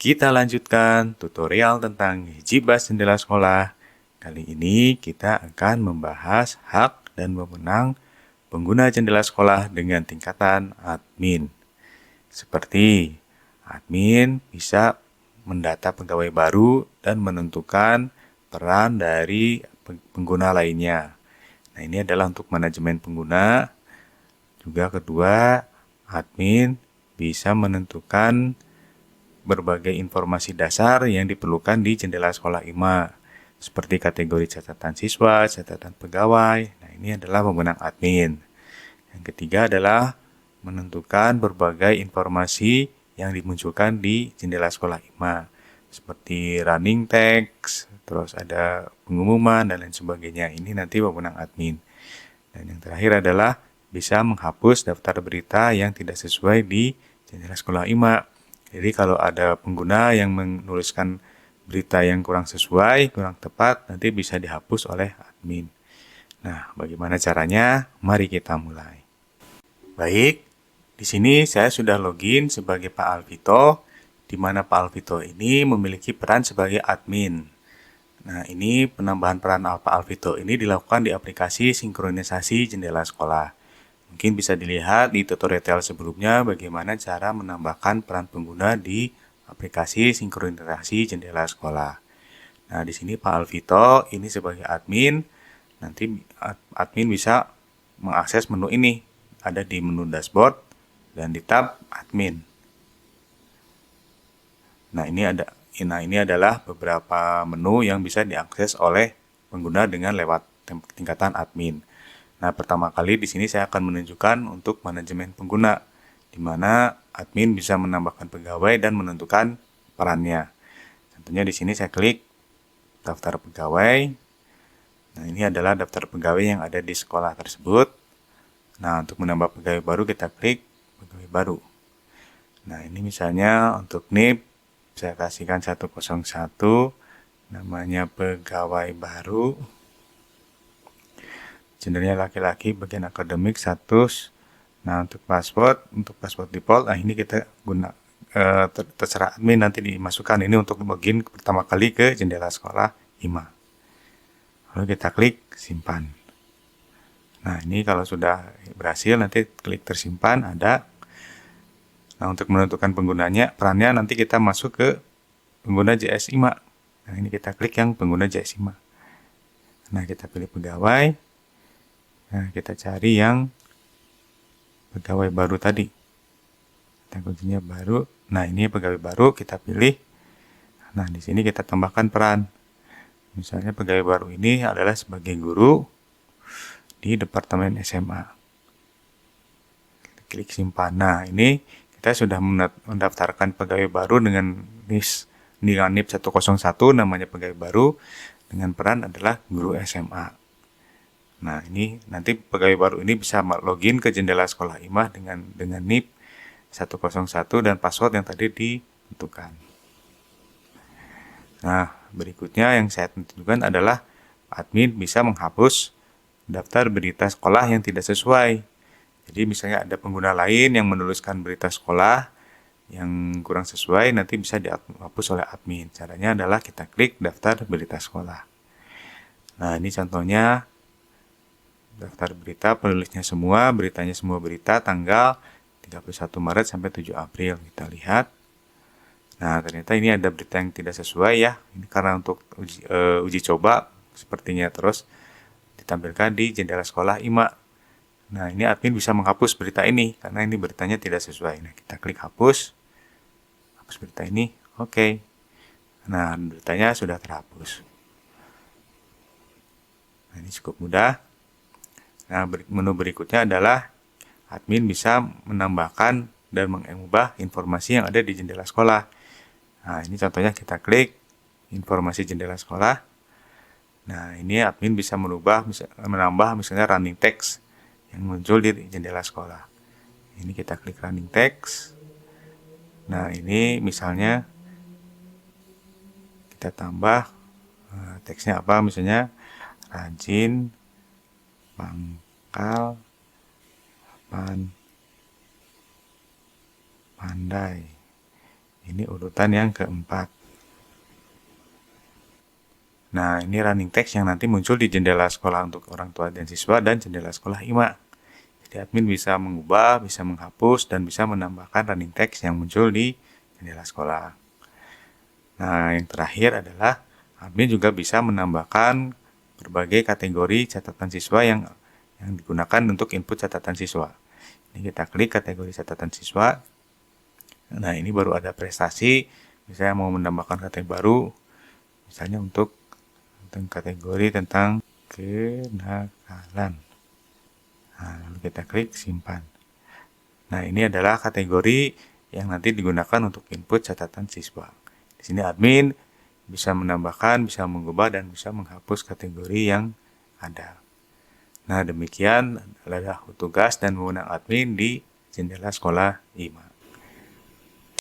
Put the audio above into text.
Kita lanjutkan tutorial tentang hijibas jendela sekolah. Kali ini kita akan membahas hak dan wewenang pengguna jendela sekolah dengan tingkatan admin. Seperti admin bisa mendata pegawai baru dan menentukan peran dari pengguna lainnya. Nah, ini adalah untuk manajemen pengguna. Juga kedua, admin bisa menentukan berbagai informasi dasar yang diperlukan di jendela sekolah IMA, seperti kategori catatan siswa, catatan pegawai. Nah, ini adalah wewenang admin. Yang ketiga adalah menentukan berbagai informasi yang dimunculkan di jendela sekolah IMA, seperti running text, terus ada pengumuman, dan lain sebagainya. Ini nanti wewenang admin. Dan yang terakhir adalah bisa menghapus daftar berita yang tidak sesuai di jendela sekolah IMA. Jadi kalau ada pengguna yang menuliskan berita yang kurang sesuai, kurang tepat, nanti bisa dihapus oleh admin. Nah, bagaimana caranya? Mari kita mulai. Baik, di sini saya sudah login sebagai Pak Alvito, di mana Pak Alvito ini memiliki peran sebagai admin. Nah, ini penambahan peran Pak Alvito ini dilakukan di aplikasi sinkronisasi jendela sekolah. Mungkin bisa dilihat di tutorial sebelumnya bagaimana cara menambahkan peran pengguna di aplikasi sinkronisasi jendela sekolah. Nah, di sini Pak Alvito ini sebagai admin, nanti admin bisa mengakses menu ini. Ada di menu dashboard dan di tab admin. Nah, ini adalah beberapa menu yang bisa diakses oleh pengguna dengan lewat tingkatan admin. Nah, pertama kali di sini saya akan menunjukkan untuk manajemen pengguna, di mana admin bisa menambahkan pegawai dan menentukan perannya. Contohnya di sini saya klik daftar pegawai. Nah, ini adalah daftar pegawai yang ada di sekolah tersebut. Nah, untuk menambah pegawai baru kita klik pegawai baru. Nah, ini misalnya untuk NIP saya kasihkan 101, namanya pegawai baru. Gendernya laki-laki, bagian akademik, status. Nah, untuk password default, nah ini kita terserah admin nanti dimasukkan ini untuk login pertama kali ke jendela sekolah IMA. Lalu kita klik simpan. Nah, ini kalau sudah berhasil nanti klik tersimpan ada. Nah, untuk menentukan penggunanya, perannya nanti kita masuk ke pengguna JS IMA. Nah, ini kita klik yang pengguna JS IMA. Nah, kita pilih pegawai. Nah, kita cari yang pegawai baru tadi. Kita kuncinya baru. Nah, ini pegawai baru kita pilih. Nah, di sini kita tambahkan peran. Misalnya pegawai baru ini adalah sebagai guru di Departemen SMA. Klik simpan. Nah, ini kita sudah mendaftarkan pegawai baru dengan NIP 101, namanya pegawai baru, dengan peran adalah guru SMA. Nah, ini nanti pegawai baru ini bisa login ke jendela sekolah IMA dengan NIP 101 dan password yang tadi ditentukan. Nah, berikutnya yang saya tentukan adalah admin bisa menghapus daftar berita sekolah yang tidak sesuai. Jadi misalnya ada pengguna lain yang menuliskan berita sekolah yang kurang sesuai, nanti bisa dihapus oleh admin. Caranya adalah kita klik daftar berita sekolah. Nah, ini contohnya daftar berita, penulisnya semua, beritanya semua berita, tanggal 31 Maret sampai 7 April. Kita lihat. Nah, ternyata ini ada berita yang tidak sesuai ya. Ini karena untuk uji coba, sepertinya terus ditampilkan di jendela sekolah IMA. Nah, ini admin bisa menghapus berita ini, karena ini beritanya tidak sesuai. Nah, kita klik hapus. Hapus berita ini, oke. Nah, beritanya sudah terhapus. Nah, ini cukup mudah. Nah, menu berikutnya adalah admin bisa menambahkan dan mengubah informasi yang ada di jendela sekolah. Nah, ini contohnya kita klik informasi jendela sekolah. Nah, ini admin bisa menambah misalnya running text yang muncul di jendela sekolah. Ini kita klik running text. Nah, ini misalnya kita tambah teksnya apa, misalnya rajin pangkal pandai. Ini urutan yang keempat. Nah, ini running text yang nanti muncul di jendela sekolah untuk orang tua dan siswa dan jendela sekolah IMA. Jadi admin bisa mengubah, bisa menghapus, dan bisa menambahkan running text yang muncul di jendela sekolah. Nah, yang terakhir adalah admin juga bisa menambahkan berbagai kategori catatan siswa yang digunakan untuk input catatan siswa. Ini kita klik kategori catatan siswa. Nah, ini baru ada prestasi. Misalnya mau menambahkan kategori baru, misalnya untuk kategori tentang kenakalan. Nah, lalu kita klik simpan. Nah, ini adalah kategori yang nanti digunakan untuk input catatan siswa. Di sini admin bisa menambahkan, bisa mengubah, dan bisa menghapus kategori yang ada. Nah, demikian adalah tugas dan wewenang admin di jendela sekolah IMA.